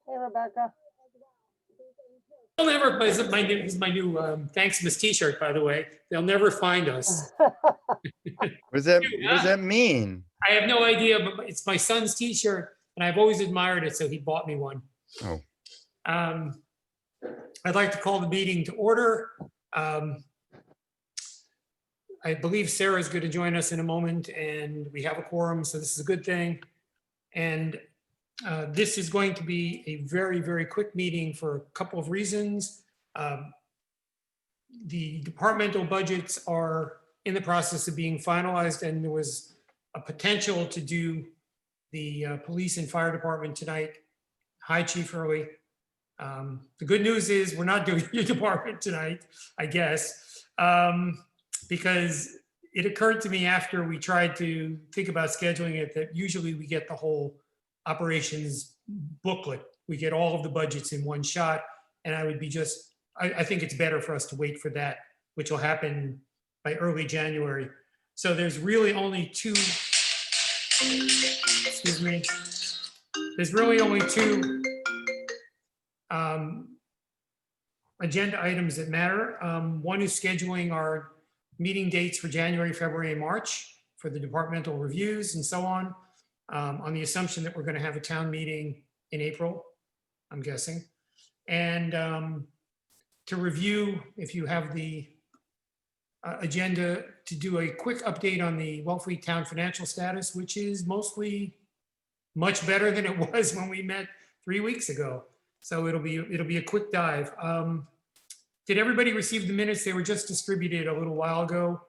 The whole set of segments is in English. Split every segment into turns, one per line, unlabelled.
Hey, Rebecca.
They'll never, this is my new Thanks Miss t-shirt, by the way. They'll never find us.
What does that mean?
I have no idea, but it's my son's t-shirt and I've always admired it, so he bought me one.
Oh,
I'd like to call the meeting to order. I believe Sarah is going to join us in a moment and we have a quorum, so this is a good thing. And this is going to be a very, very quick meeting for a couple of reasons. The departmental budgets are in the process of being finalized, and there was a potential to do the police and fire department tonight. Hi, Chief Hurley. The good news is we're not doing your department tonight, I guess, because it occurred to me after we tried to think about scheduling it that usually we get the whole operations booklet. We get all of the budgets in one shot, and I would be I think it's better for us to wait for that, which will happen by early January. So there's really only two, excuse me, there's really only two agenda items that matter. One is scheduling our meeting dates for January, February, and March for the departmental reviews and so on the assumption that we're going to have a town meeting in April, I'm guessing. And to review, if you have the agenda, to do a quick update on the Wellfleet Town financial status, which is mostly much better than it was when we met 3 weeks ago. So it'll be a quick dive. Did everybody receive the minutes? They were just distributed a little while ago.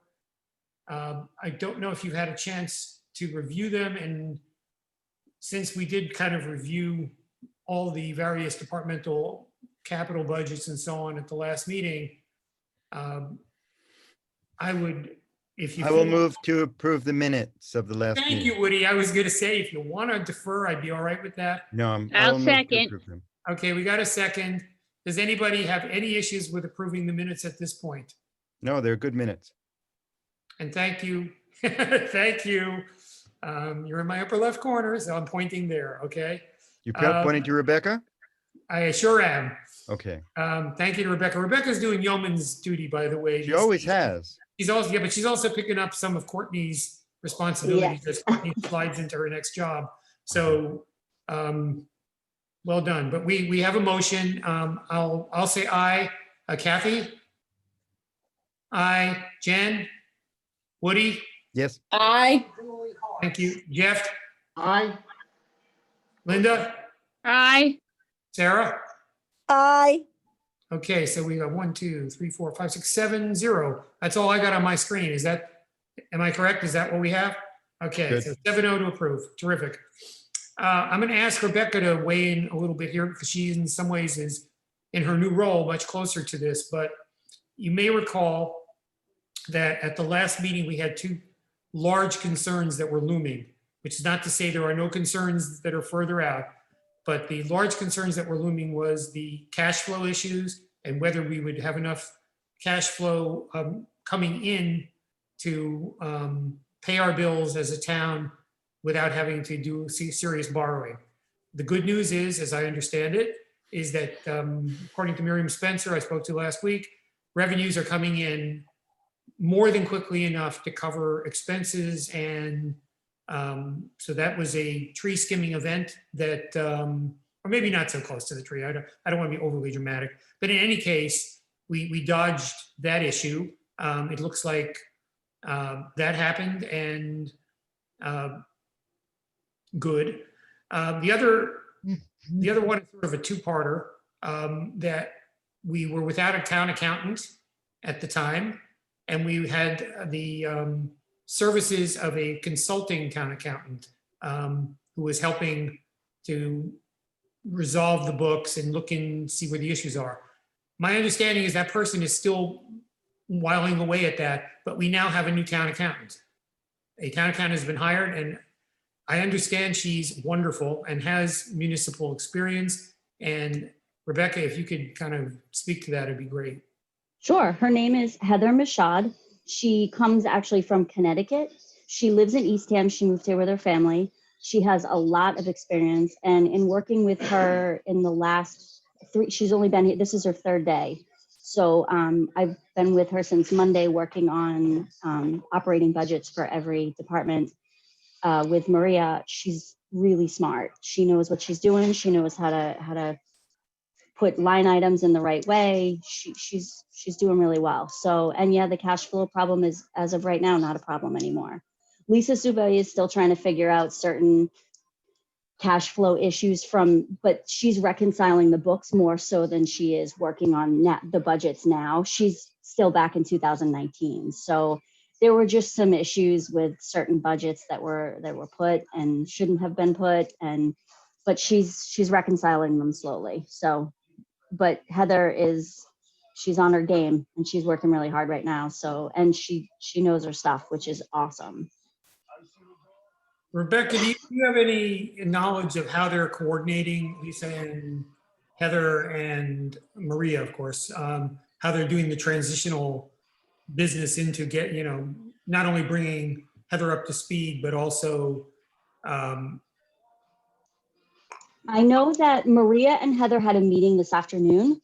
I don't know if you've had a chance to review them, and since we did kind of review all the various departmental capital budgets and so on at the last meeting, I would, if you
I will move to approve the minutes of the last
Thank
meeting.
you, Woody. I was going to say, if you want to defer, I'd be all right with that.
No, I
I'll
will move to
second.
approve them.
Okay, we got a second. Does anybody have any issues with approving the minutes at this point?
No, they're good minutes.
And thank you. Thank you. You're in my upper left corner, so I'm pointing there, okay?
You pointing to Rebecca?
I sure am.
Okay.
Thank you to Rebecca. Rebecca's doing yeoman's duty, by the way.
She always has.
She's also, yeah, but she's also picking up some of Courtney's responsibilities as Courtney slides into her next job. So, well done. But we have a motion. I'll say aye. Kathy? Aye. Jen? Woody?
Yes.
Aye.
Thank you. Jeff?
Aye.
Linda?
Aye.
Sarah?
Aye.
Okay, so we got 1, 2, 3, 4, 5, 6, 7, 0. That's all I got on my screen. Is that, am I correct? Is that what we have? Okay,
Good.
so 7-0 to approve. Terrific. I'm going to ask Rebecca to weigh in a little bit here because she, in some ways, is in her new role much closer to this. But you may recall that at the last meeting, we had two large concerns that were looming, which is not to say there are no concerns that are further out. But the large concerns that were looming was the cash flow issues and whether we would have enough cash flow coming in to pay our bills as a town without having to do serious borrowing. The good news is, as I understand it, is that according to Miriam Spencer, I spoke to last week, revenues are coming in more than quickly enough to cover expenses, and so that was a tree skimming event that, or maybe not so close to the tree. I don't want to be overly dramatic, but in any case, we dodged that issue. It looks like that happened, and good. The other one is sort of a two-parter, that we were without a town accountant at the time, and we had the services of a consulting town accountant who was helping to resolve the books and look and see where the issues are. My understanding is that person is still whiling away at that, but we now have a new town accountant. A town accountant has been hired, and I understand she's wonderful and has municipal experience. And Rebekah, if you could kind of speak to that, it'd be great.
Sure. Her name is Heather Mashad. She comes actually from Connecticut. She lives in Eastham. She moved here with her family. She has a lot of experience. And in working with her in the last she's only been here, this is her third day. So I've been with her since Monday working on operating budgets for every department. With Maria, she's really smart. She knows what she's doing. She knows how to put line items in the right way. She's doing really well. So, and yeah, the cash flow problem is, as of right now, not a problem anymore. Lisa Sube is still trying to figure out certain cash flow issues but she's reconciling the books more so than she is working on the budgets now. She's still back in 2019. So there were just some issues with certain budgets that were put and shouldn't have been put, but she's reconciling them slowly. So, but Heather she's on her game and she's working really hard right now. So, and she knows her stuff, which is awesome.
Rebekah, do you have any knowledge of how they're coordinating, Lisa and Heather and Maria, of course, how they're doing the transitional business into not only bringing Heather up to speed, but also
I know that Maria and Heather had a meeting this afternoon,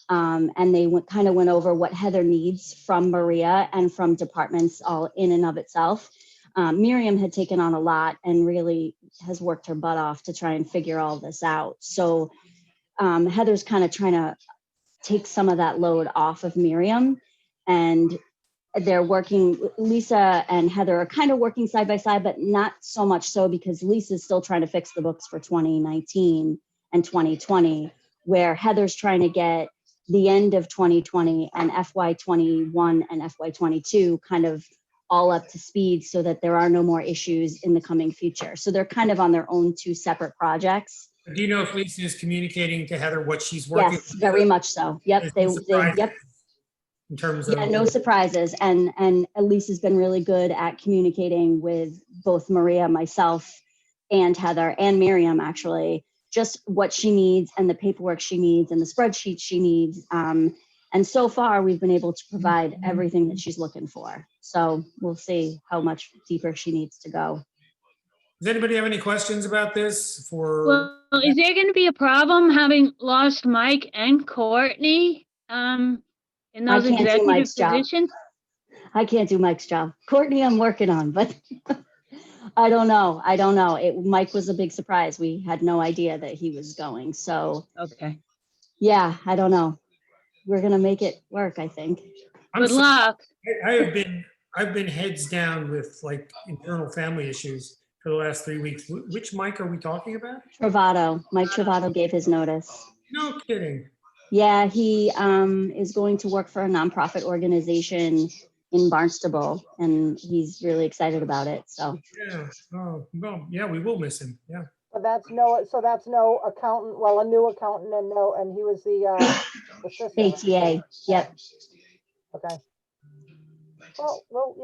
and they kind of went over what Heather needs from Maria and from departments all in and of itself. Miriam had taken on a lot and really has worked her butt off to try and figure all this out. So Heather's kind of trying to take some of that load off of Miriam, and they're working, Lisa and Heather are kind of working side by side, but not so much so because Lisa's still trying to fix the books for 2019 and 2020, where Heather's trying to get the end of 2020 and FY21 and FY22 kind of all up to speed so that there are no more issues in the coming future. So they're kind of on their own two separate projects.
Do you know if Lisa is communicating to Heather what she's working on?
Yes, very much so. Yep. Yep.
In terms of
no surprises. And Lisa's been really good at communicating with both Maria, myself, and Heather and Miriam, actually, just what she needs and the paperwork she needs and the spreadsheet she needs. And so far, we've been able to provide everything that she's looking for. So we'll see how much deeper she needs to go.
Does anybody have any questions about this?
Well, is there going to be a problem having lost Mike and Courtney in those executive positions?
I can't do Mike's job. Courtney, I'm working on, but I don't know. Mike was a big surprise. We had no idea that he was going. So,
okay.
Yeah, I don't know. We're going to make it work, I think.
Good luck.
I've been heads down with like internal family issues for the last 3 weeks. Which Mike are we talking about?
Travato. Mike Travato gave his notice.
No kidding.
Yeah, he is going to work for a nonprofit organization in Barnstable, and he's really excited about it. So
yeah, oh well, yeah, we will miss him. Yeah.
So that's no accountant. Well, a new accountant, and he was the assistant.
ATA. Yep.
Okay. Well,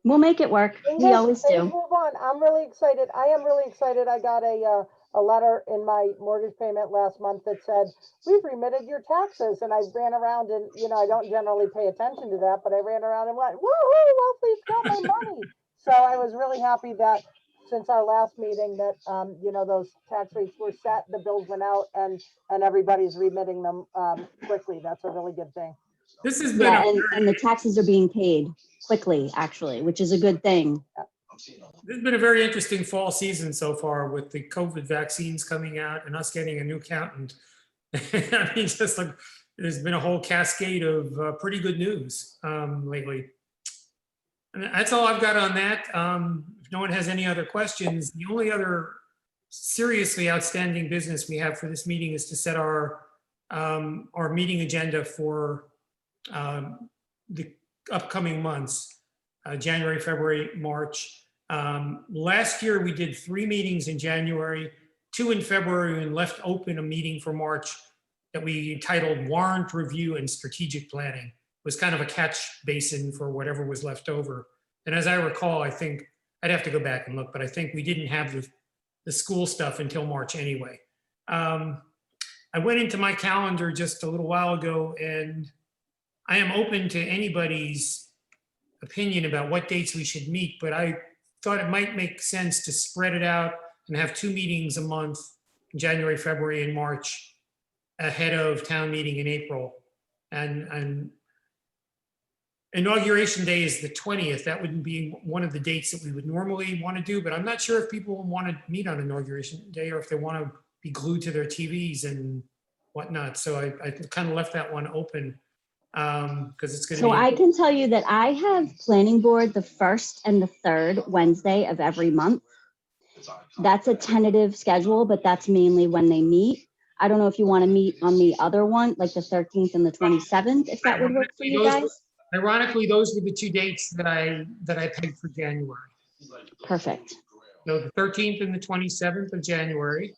we'll make it work. We always do.
Move on. I'm really excited. I am really excited. I got a letter in my mortgage payment last month that said, we've remitted your taxes. And I ran around and, I don't generally pay attention to that, but I ran around and went, woohoo, Wealthy's got my money. So I was really happy that since our last meeting that, those tax rates were set, the bills went out and everybody's remitting them quickly. That's a really good thing.
This has been
and the taxes are being paid quickly, actually, which is a good thing.
This has been a very interesting fall season so far with the COVID vaccines coming out and us getting a new accountant. I mean, just like there's been a whole cascade of pretty good news lately. And that's all I've got on that. If no one has any other questions, the only other seriously outstanding business we have for this meeting is to set our meeting agenda for the upcoming months, January, February, March. Last year we did 3 meetings in January 2 in February and left open a meeting for March that we entitled Warrant Review and Strategic Planning. It was kind of a catch basin for whatever was left over. And as I recall, I think, I'd have to go back and look, but I think we didn't have the school stuff until March anyway. I went into my calendar just a little while ago, and I am open to anybody's opinion about what dates we should meet, but I thought it might make sense to spread it out and have 2 meetings a month, January, February, and March, ahead of town meeting in April. And Inauguration Day is the 20th. That wouldn't be one of the dates that we would normally want to do, but I'm not sure if people want to meet on Inauguration Day or if they want to be glued to their TVs and whatnot. So I kind of left that one open because it's going to
So
be.
I can tell you that I have planning board the 1st and the 3rd Wednesday of every month. That's a tentative schedule, but that's mainly when they meet. I don't know if you want to meet on the other one, like the 13th and the 27th, if that would work for you guys.
Ironically, those were the 2 dates that I pegged for January.
Perfect.
So the 13th and the 27th of January.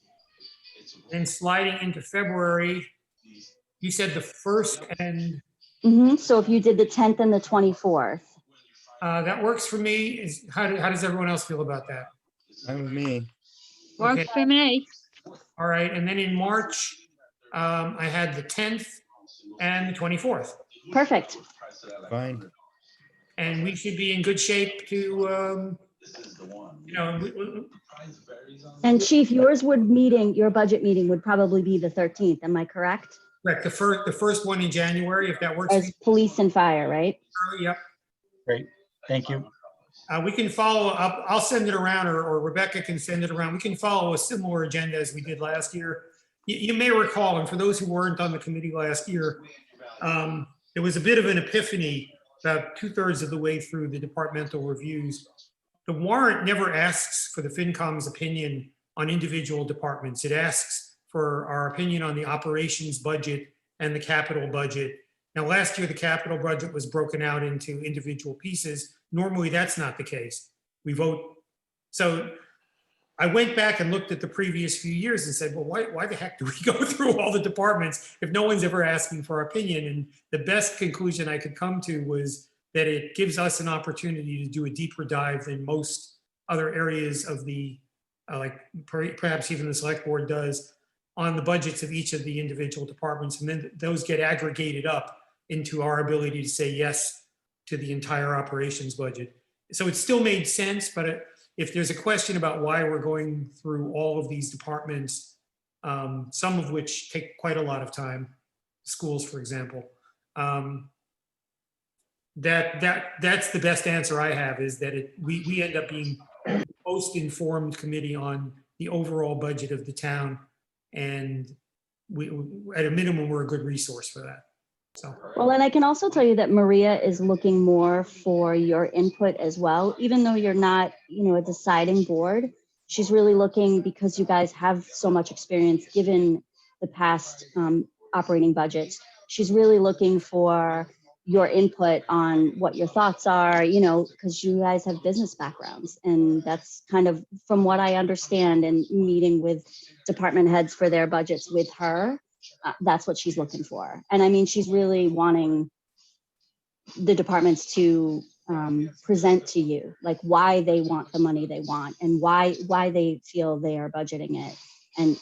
Then sliding into February, you said the 1st and.
So if you did the 10th and the 24th.
That works for me. How does everyone else feel about that?
Fine with me.
Works for me.
All right, and then in March, I had the 10th and the 24th.
Perfect.
Fine.
And we should be in good shape to,
And Chief, your budget meeting would probably be the 13th. Am I correct?
correct, the first one in January, if that works.
As police and fire, right?
Yep.
Great, thank you.
We can follow up. I'll send it around, or Rebecca can send it around. We can follow a similar agenda as we did last year. You may recall, and for those who weren't on the committee last year, there was a bit of an epiphany about 2/3 of the way through the departmental reviews. The warrant never asks for the FinCom's opinion on individual departments. It asks for our opinion on the operations budget and the capital budget. Now, last year, the capital budget was broken out into individual pieces. Normally, that's not the case. We vote. So I went back and looked at the previous few years and said, well, why the heck do we go through all the departments if no one's ever asking for our opinion? And the best conclusion I could come to was that it gives us an opportunity to do a deeper dive than most other areas of the, like perhaps even the select board does, on the budgets of each of the individual departments. And then those get aggregated up into our ability to say yes to the entire operations budget. So it still made sense, but if there's a question about why we're going through all of these departments, some of which take quite a lot of time, schools, for example, that's the best answer I have, is that we end up being the most informed committee on the overall budget of the town, and we at a minimum we're a good resource for that. So.
Well, and I can also tell you that Maria is looking more for your input as well, even though you're not, a deciding board. She's really looking, because you guys have so much experience given the past operating budgets. She's really looking for your input on what your thoughts are, because you guys have business backgrounds. And that's kind of, from what I understand, and meeting with department heads for their budgets with her, that's what she's looking for. And I mean, she's really wanting the departments to present to you, like, why they want the money they want and why they feel they are budgeting it. And,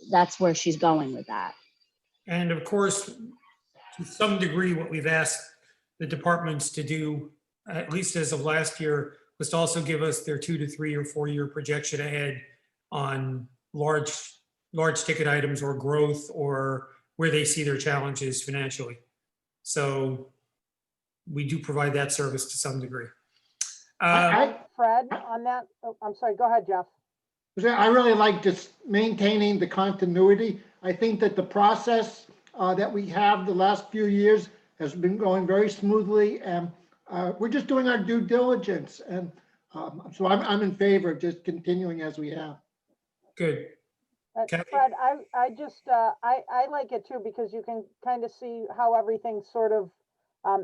that's where she's going with that.
And of course, to some degree, what we've asked the departments to do, at least as of last year, was to also give us their 2 to 3 or 4 year projection ahead on large ticket items or growth, or where they see their challenges financially. So we do provide that service to some degree.
Fred, on that, I'm sorry, go ahead, Jeff.
I really like just maintaining the continuity. I think that the process that we have the last few years has been going very smoothly, and we're just doing our due diligence. And so I'm in favor of just continuing as we have.
Good.
Fred, I just, I like it too, because you can kind of see how everything sort of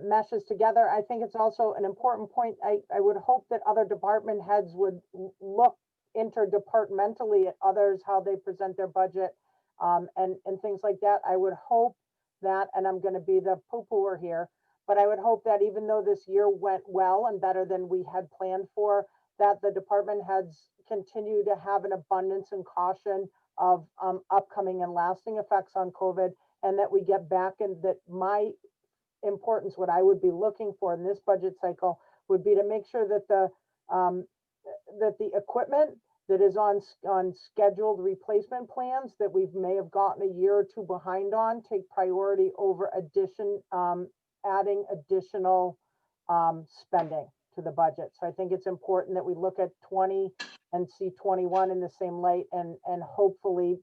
meshes together. I think it's also an important point. I would hope that other department heads would look interdepartmentally at others, how they present their budget, and things like that. I would hope that, and I'm going to be the poo-pooer here, but I would hope that even though this year went well and better than we had planned for, that the department heads continue to have an abundance and caution of upcoming and lasting effects on COVID, and that we get back, and that my importance, what I would be looking for in this budget cycle would be to make sure that the equipment that is on scheduled replacement plans that we may have gotten a year or two behind on take priority over adding additional spending to the budget. So I think it's important that we look at 20 and see 21 in the same light, and hopefully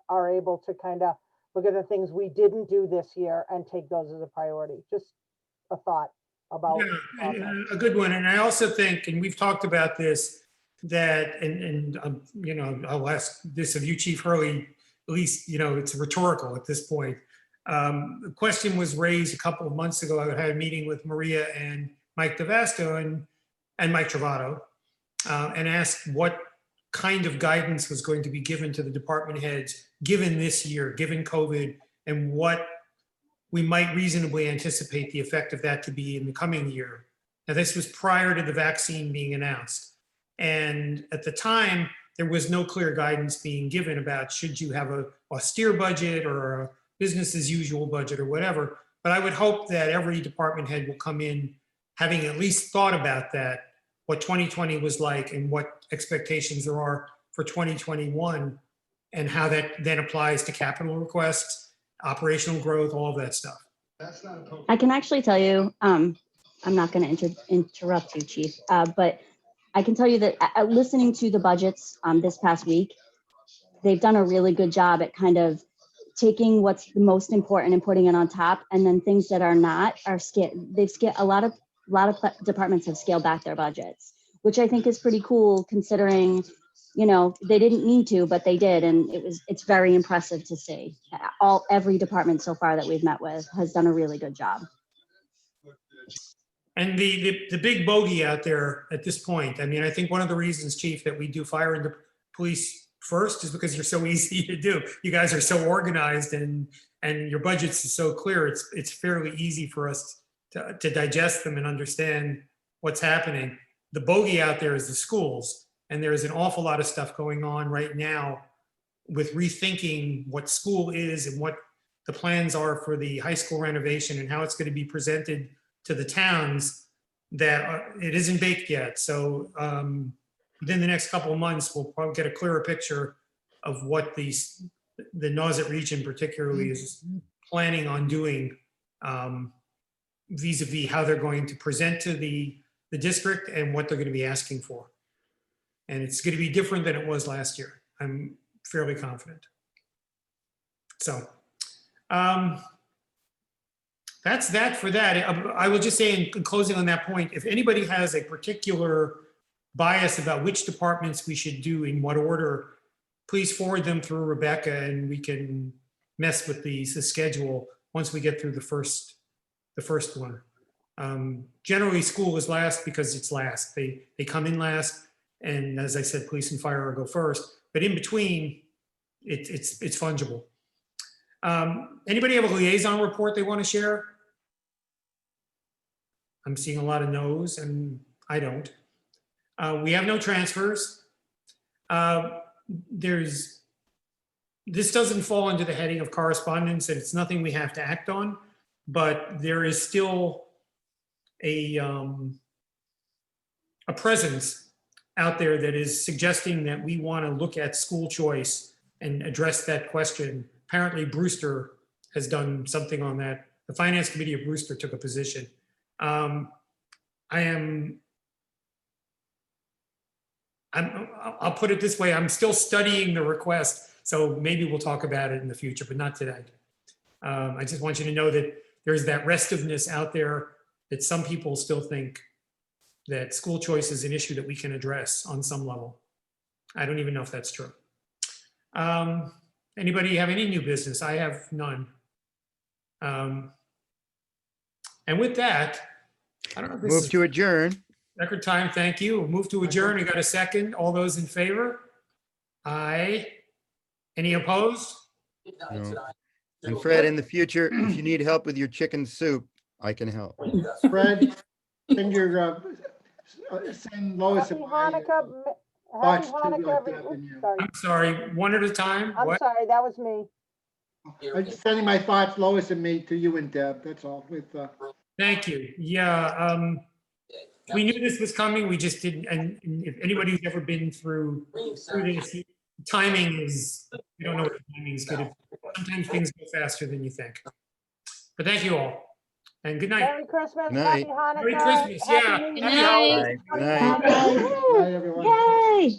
are able to kind of look at the things we didn't do this year and take those as a priority. Just a thought about
a good one. And I also think, and we've talked about this, that, you know, I'll ask this of you, Chief Hurley, at least, you know, it's rhetorical at this point. The question was raised a couple of months ago. I had a meeting with Maria and Mike DeVasto and Mike Travato, and asked what kind of guidance was going to be given to the department heads, given this year, given COVID, and what we might reasonably anticipate the effect of that to be in the coming year. Now, this was prior to the vaccine being announced. And at the time, there was no clear guidance being given about should you have a austere budget or a business as usual budget or whatever. But I would hope that every department head will come in having at least thought about that, what 2020 was like and what expectations there are for 2021, and how that then applies to capital requests, operational growth, all of that stuff.
I can actually tell you, I'm not going to interrupt you, Chief, but I can tell you that listening to the budgets this past week, they've done a really good job at kind of taking what's the most important and putting it on top, and then things that are not are a lot of departments have scaled back their budgets, which I think is pretty cool considering, you know, they didn't need to, but they did, and it's very impressive to see. Every department so far that we've met with has done a really good job.
And the big bogey out there at this point, I mean, I think one of the reasons, Chief, that we do fire and police first is because you're so easy to do. You guys are so organized, and your budgets are so clear. It's fairly easy for us to digest them and understand what's happening. The bogey out there is the schools, and there's an awful lot of stuff going on right now with rethinking what school is and what the plans are for the high school renovation and how it's going to be presented to the towns, that it isn't baked yet. So within the next couple of months, we'll probably get a clearer picture of what the Nauset region particularly is planning on doing vis-a-vis how they're going to present to the district and what they're going to be asking for. And it's going to be different than it was last year. I'm fairly confident. So that's that for that. I will just say in closing on that point, if anybody has a particular bias about which departments we should do in what order, please forward them through Rebekah, and we can mess with the schedule once we get through the first one. Generally, school is last because it's last. They come in last, and as I said, police and fire go first. But in between, it's fungible. Anybody have a liaison report they want to share? I'm seeing a lot of no's, and I don't. We have no transfers. This doesn't fall under the heading of correspondence, and it's nothing we have to act on, but there is still a presence out there that is suggesting that we want to look at school choice and address that question. Apparently Brewster has done something on that. The Finance Committee of Brewster took a position. I'll put it this way, I'm still studying the request, so maybe we'll talk about it in the future, but not today. I just want you to know that there's that restiveness out there that some people still think that school choice is an issue that we can address on some level. I don't even know if that's true. Anybody have any new business? I have none. And with that, I don't know if this
Move to adjourn.
Record time, thank you. We'll move to adjourn. We got a second. All those in favor? Aye. Any opposed?
No. And Fred, in the future, if you need help with your chicken soup, I can help.
Fred, send Lois.
Happy
and I,
Hanukkah,
thoughts
happy
to,
Hanukkah,
Deb and you.
sorry,
I'm sorry, one at a time?
I'm
What?
sorry, that was me.
I'm just sending my thoughts, Lois and me, to you and Deb, that's all, with,
Thank you. Yeah, we knew this was coming. We just didn't, and if anybody who's ever been through this, timing is, you don't know what the timing is good. Sometimes things go faster than you think. But thank you all, and good night.
Merry Christmas,
Night.
happy Hanukkah.
Merry Christmas,
Happy
yeah.
New
Good
Year.
night.
Good night.
bye, everyone.
Yay!